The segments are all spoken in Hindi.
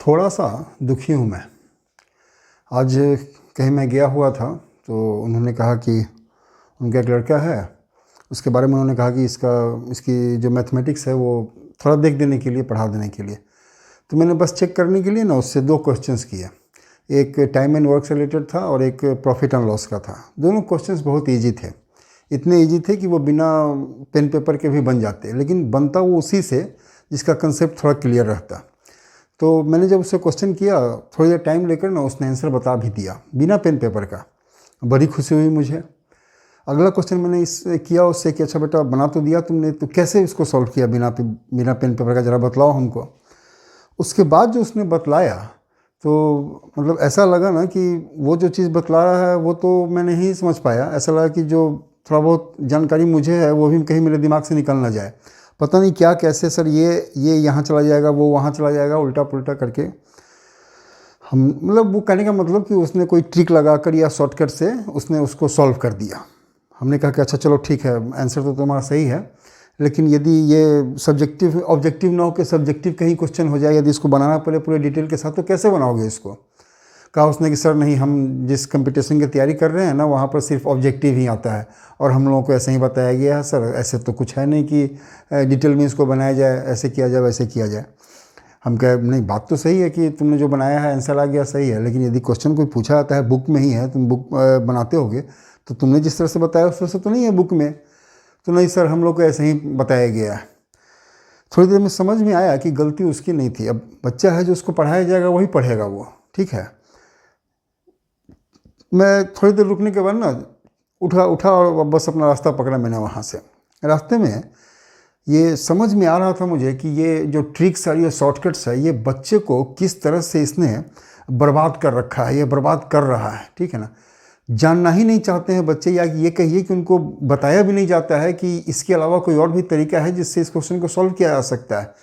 थोड़ा सा दुखी हूँ मैं। आज कहीं मैं गया हुआ था तो उन्होंने कहा कि उनका एक लड़का है, उसके बारे में उन्होंने कहा कि इसकी जो मैथमेटिक्स है वो थोड़ा देख देने के लिए, पढ़ा देने के लिए। तो मैंने बस चेक करने के लिए ना उससे 2 क्वेश्चंस किए। एक टाइम एंड वर्क से रिलेटेड था और एक प्रॉफिट एंड लॉस का था। दोनों क्वेश्चंस बहुत ईजी थे, इतने ईजी थे कि वो बिना पेन पेपर के भी बन जाते, लेकिन बनता वो उसी से जिसका कंसेप्ट थोड़ा क्लियर रहता। तो मैंने जब उससे क्वेश्चन किया, थोड़ी देर टाइम लेकर ना उसने आंसर बता भी दिया बिना पेन पेपर का। बड़ी खुशी हुई मुझे। अगला क्वेश्चन मैंने इससे किया उससे कि अच्छा बेटा बना तो दिया तुमने, तो कैसे इसको सॉल्व किया बिना पेन पेपर का, ज़रा बतलाओ हमको। उसके बाद जो उसने बतलाया तो मतलब ऐसा लगा ना कि वो जो चीज़ बतला रहा है वो तो मैं नहीं समझ पाया। ऐसा लगा कि जो थोड़ा बहुत जानकारी मुझे है वो भी कहीं मेरे दिमाग से निकल ना जाए। पता नहीं क्या कैसे सर ये यहाँ चला जाएगा, वो वहाँ चला जाएगा, उल्टा पुल्टा करके। हम मतलब वो कहने का मतलब कि उसने कोई ट्रिक लगाकर या शॉर्टकट से उसने उसको सॉल्व कर दिया। हमने कहा कि अच्छा चलो ठीक है, आंसर तो तुम्हारा सही है, लेकिन यदि ये सब्जेक्टिव ऑब्जेक्टिव ना हो कि सब्जेक्टिव कहीं क्वेश्चन हो जाए, यदि इसको बनाना पड़े पूरे डिटेल के साथ, तो कैसे बनाओगे इसको। कहा उसने कि सर नहीं, हम जिस कंपटीशन की तैयारी कर रहे हैं ना वहाँ पर सिर्फ ऑब्जेक्टिव ही आता है और हम लोगों को ऐसे ही बताया गया है सर, ऐसे तो कुछ है नहीं कि डिटेल में इसको बनाया जाए, ऐसे किया जाए वैसे किया जाए। हम कहे नहीं, बात तो सही है कि तुमने जो बनाया है आंसर आ गया सही है, लेकिन यदि क्वेश्चन कोई पूछा जाता है बुक में ही है, तुम बुक बनाते होगे तो तुमने जिस तरह से बताया उस तरह से तो नहीं है बुक में। तो नहीं सर, हम लोग को ऐसे ही बताया गया है। थोड़ी देर में समझ में आया कि गलती उसकी नहीं थी। अब बच्चा है, जो उसको पढ़ाया जाएगा वही पढ़ेगा वो, ठीक है। मैं थोड़ी देर रुकने के बाद ना उठा और बस अपना रास्ता पकड़ा मैंने। वहाँ से रास्ते में ये समझ में आ रहा था मुझे कि ये जो ट्रिक्स और ये शॉर्टकट्स है, ये बच्चे को किस तरह से इसने बर्बाद कर रखा है, ये बर्बाद कर रहा है, ठीक है ना। जानना ही नहीं चाहते हैं बच्चे, या ये कहिए कि उनको बताया भी नहीं जाता है कि इसके अलावा कोई और भी तरीका है जिससे इस क्वेश्चन को सॉल्व किया जा सकता है।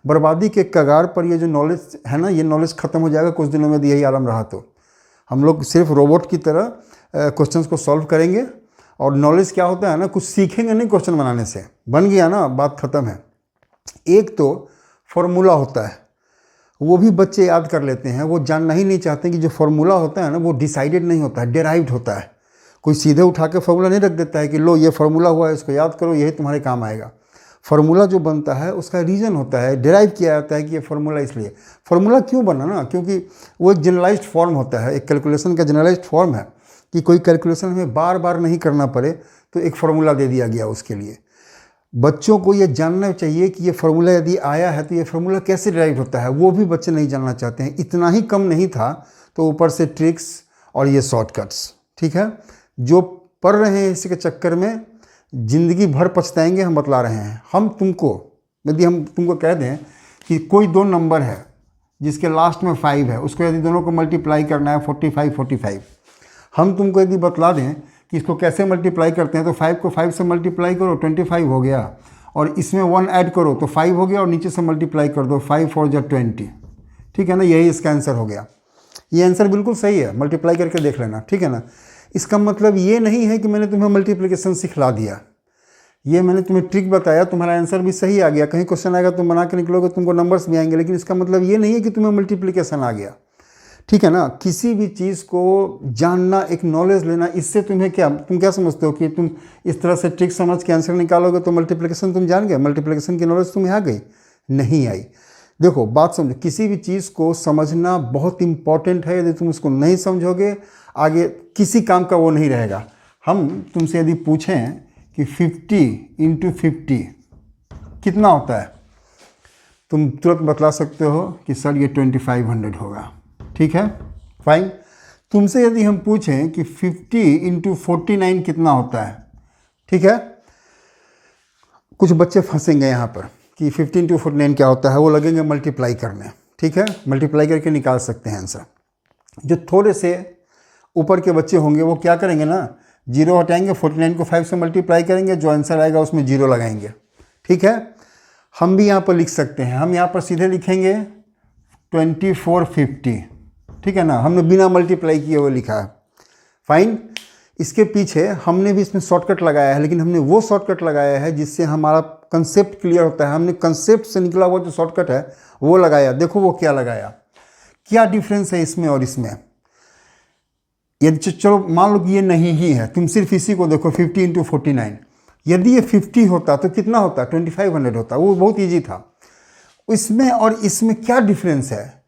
बर्बादी के कगार पर ये जो नॉलेज है ना, ये नॉलेज ख़त्म हो जाएगा कुछ दिनों में, यही आलम रहा तो हम लोग सिर्फ रोबोट की तरह क्वेश्चंस को सॉल्व करेंगे। और नॉलेज क्या होता है ना, कुछ सीखेंगे नहीं क्वेश्चन बनाने से, बन गया ना बात ख़त्म है। एक तो फॉर्मूला होता है, वो भी बच्चे याद कर लेते हैं। वो जानना ही नहीं चाहते कि जो फॉर्मूला होता है ना वो डिसाइडेड नहीं होता है, डेराइव्ड होता है। कोई सीधे उठा के फॉर्मूला नहीं रख देता है कि लो ये फार्मूला हुआ है, इसको याद करो, यही तुम्हारे काम आएगा। फार्मूला जो बनता है उसका रीज़न होता है, डेराइव किया जाता है कि ये फार्मूला इसलिए। फार्मूला क्यों बना ना, क्योंकि वो एक जनरलाइज्ड फॉर्म होता है, एक कैलकुलेशन का जनरलाइज्ड फॉर्म है कि कोई कैलकुलेशन हमें बार बार नहीं करना पड़े, तो एक फार्मूला दे दिया गया उसके लिए। बच्चों को ये जानना चाहिए कि ये फार्मूला यदि आया है तो ये फार्मूला कैसे डिराइव होता है, वो भी बच्चे नहीं जानना चाहते हैं। इतना ही कम नहीं था तो ऊपर से ट्रिक्स और ये शॉर्टकट्स, ठीक है, जो पढ़ रहे हैं इसके चक्कर में ज़िंदगी भर पछताएंगे। हम बतला रहे हैं, हम तुमको कह दें कि कोई 2 नंबर है जिसके लास्ट में 5 है, उसको यदि दोनों को मल्टीप्लाई करना है 45, हम तुमको यदि बतला दें कि इसको कैसे मल्टीप्लाई करते हैं, तो 5 को 5 से मल्टीप्लाई करो 25 हो गया, और इसमें 1 ऐड करो तो 5 हो गया, और नीचे से मल्टीप्लाई कर दो 5 4 जा 20, ठीक है ना। यही इसका आंसर हो गया। ये आंसर बिल्कुल सही है, मल्टीप्लाई करके देख लेना, ठीक है ना। इसका मतलब ये नहीं है कि मैंने तुम्हें मल्टीप्लिकेशन सिखला दिया, ये मैंने तुम्हें ट्रिक बताया, तुम्हारा आंसर भी सही आ गया। कहीं क्वेश्चन आएगा तुम बना के निकलोगे, तुमको नंबर्स भी आएंगे, लेकिन इसका मतलब ये नहीं है कि तुम्हें मल्टीप्लिकेशन आ गया, ठीक है ना। किसी भी चीज़ को जानना, एक नॉलेज लेना, इससे तुम क्या समझते हो कि तुम इस तरह से ट्रिक समझ के आंसर निकालोगे तो मल्टीप्लिकेशन तुम जान गए, मल्टीप्लिकेशन की नॉलेज तुम्हें आ गई? नहीं आई। देखो बात समझो, किसी भी चीज़ को समझना बहुत इंपॉर्टेंट है। यदि तुम उसको नहीं समझोगे, आगे किसी काम का वो नहीं रहेगा। हम तुमसे यदि पूछें कि 50 × 50 कितना होता है, तुम तुरंत बतला सकते हो कि सर ये 2500 होगा, ठीक है, फाइन। तुमसे यदि हम पूछें कि 50 × 49 कितना होता है, ठीक है, कुछ बच्चे फंसेंगे यहाँ पर कि 50 × 49 क्या होता है, वो लगेंगे मल्टीप्लाई करने, ठीक है, मल्टीप्लाई करके निकाल सकते हैं आंसर। जो थोड़े से ऊपर के बच्चे होंगे वो क्या करेंगे ना, 0 हटाएंगे, 49 को 5 से मल्टीप्लाई करेंगे, जो आंसर आएगा उसमें 0 लगाएंगे, ठीक है। हम भी यहाँ पर लिख सकते हैं, हम यहाँ पर सीधे लिखेंगे 2450, ठीक है ना, हमने बिना मल्टीप्लाई किए वो लिखा है, फाइन। इसके पीछे हमने भी इसमें शॉर्टकट लगाया है, लेकिन हमने वो शॉर्टकट लगाया है जिससे हमारा कंसेप्ट क्लियर होता है। हमने कंसेप्ट से निकला हुआ जो शॉर्टकट है वो लगाया। देखो वो क्या लगाया, क्या डिफरेंस है इसमें और इसमें। यदि चलो मान लो कि ये नहीं ही है, तुम सिर्फ इसी को देखो 50 इंटू 49, यदि ये 50 होता तो कितना होता, 2500 होता। वो बहुत ईजी था। इसमें और इसमें क्या डिफरेंस है,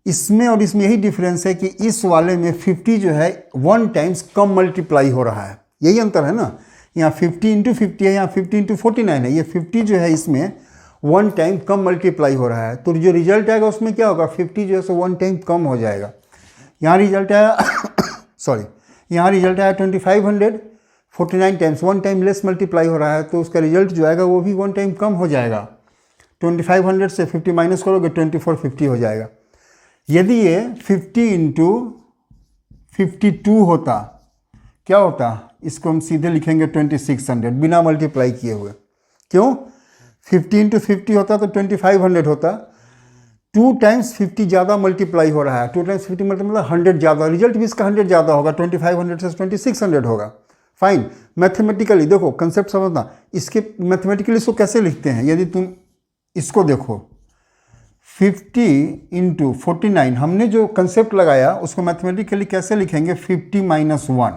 इसमें और इसमें यही डिफरेंस है कि इस वाले में 50 जो है 1 टाइम्स कम मल्टीप्लाई हो रहा है, यही अंतर है ना। यहाँ 50 इंटू 50 है, यहाँ 50 इंटू 49 है। ये 50 जो है इसमें 1 टाइम कम मल्टीप्लाई हो रहा है, तो जो रिजल्ट आएगा उसमें क्या होगा, 50 जो है सो 1 टाइम कम हो जाएगा। यहाँ रिजल्ट आया सॉरी, यहाँ रिजल्ट आया 2500, 49 टाइम्स 1 टाइम लेस मल्टीप्लाई हो रहा है, तो उसका रिजल्ट जो आएगा वो भी 1 टाइम कम हो जाएगा। 2500 से 50 माइनस करोगे 2450 हो जाएगा। यदि ये 50 इंटू 52 होता, क्या होता, इसको हम सीधे लिखेंगे 2600 बिना मल्टीप्लाई किए हुए। क्यों, 50 इंटू 50 होता तो 2500 होता। 2 टाइम्स 50 ज़्यादा मल्टीप्लाई हो रहा है, 2 टाइम्स 50 मतलब 100 ज़्यादा, रिजल्ट भी इसका 100 ज़्यादा होगा, 2500 से 2600 होगा। फाइन, मैथमेटिकली देखो कंसेप्ट समझना, इसके मैथमेटिकली इसको कैसे लिखते हैं। यदि तुम इसको देखो 50 इंटू 49, हमने जो कंसेप्ट लगाया उसको मैथमेटिकली कैसे लिखेंगे, 50 माइनस 1,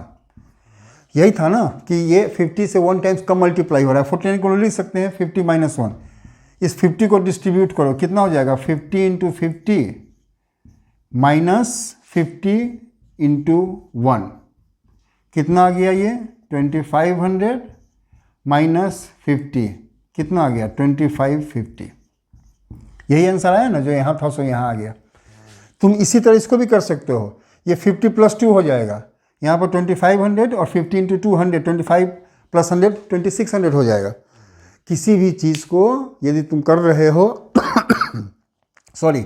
यही था ना कि ये 50 से 1 टाइम्स कम मल्टीप्लाई हो रहा है। 49 को लिख सकते हैं 50 माइनस 1। इस 50 को डिस्ट्रीब्यूट करो, कितना हो जाएगा, 50 इंटू 50 माइनस 50 इंटू 1, कितना आ गया ये 2500 माइनस 50, कितना आ गया 2550। यही आंसर आया ना, जो यहाँ था सो यहाँ आ गया। तुम इसी तरह इसको भी कर सकते हो, ये 50 प्लस 2 हो जाएगा, यहाँ पर 2500 और 50 इंटू 200, 25 प्लस 100 2600 हो जाएगा। किसी भी चीज़ को यदि तुम कर रहे हो सॉरी,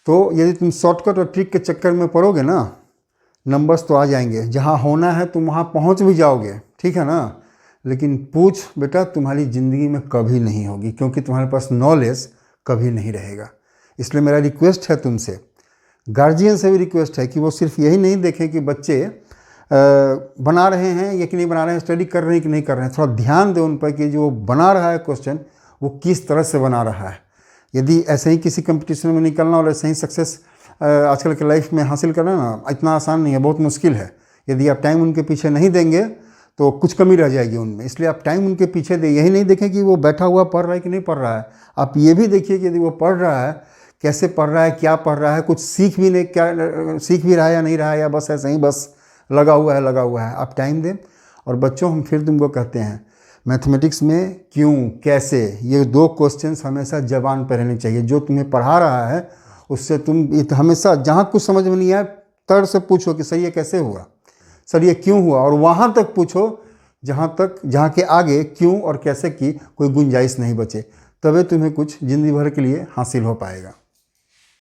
तो यदि तुम शॉर्टकट और ट्रिक के चक्कर में पड़ोगे ना, नंबर्स तो आ जाएंगे, जहाँ होना है तुम वहाँ पहुँच भी जाओगे, ठीक है ना। लेकिन पूछ बेटा तुम्हारी ज़िंदगी में कभी नहीं होगी, क्योंकि तुम्हारे पास नॉलेज कभी नहीं रहेगा। इसलिए मेरा रिक्वेस्ट है तुमसे, गार्जियन से भी रिक्वेस्ट है कि वो सिर्फ यही नहीं देखें कि बच्चे बना रहे हैं या कि नहीं बना रहे हैं, स्टडी कर रहे हैं कि नहीं कर रहे हैं। थोड़ा ध्यान दें उन पर कि जो बना रहा है क्वेश्चन वो किस तरह से बना रहा है। यदि ऐसे ही किसी कंपटीशन में निकलना और ऐसे ही सक्सेस आजकल के लाइफ में हासिल करना ना इतना आसान नहीं है, बहुत मुश्किल है। यदि आप टाइम उनके पीछे नहीं देंगे तो कुछ कमी रह जाएगी उनमें। इसलिए आप टाइम उनके पीछे दें, यही नहीं देखें कि वो बैठा हुआ पढ़ रहा है कि नहीं पढ़ रहा है। आप ये भी देखिए कि यदि वो पढ़ रहा है, कैसे पढ़ रहा है, क्या पढ़ रहा है, कुछ सीख भी नहीं, क्या सीख भी रहा है या नहीं रहा है, या बस ऐसे ही बस लगा हुआ है। आप टाइम दें। और बच्चों, हम फिर तुमको कहते हैं, मैथमेटिक्स में क्यों, कैसे, ये 2 क्वेश्चंस हमेशा जबान पर रहने चाहिए। जो तुम्हें पढ़ा रहा है उससे तुम हमेशा जहाँ कुछ समझ में नहीं आए तर्क से पूछो कि सर ये कैसे हुआ, सर ये क्यों हुआ, और वहाँ तक पूछो जहाँ के आगे क्यों और कैसे की कोई गुंजाइश नहीं बचे। तभी तुम्हें कुछ ज़िंदगी भर के लिए हासिल हो पाएगा।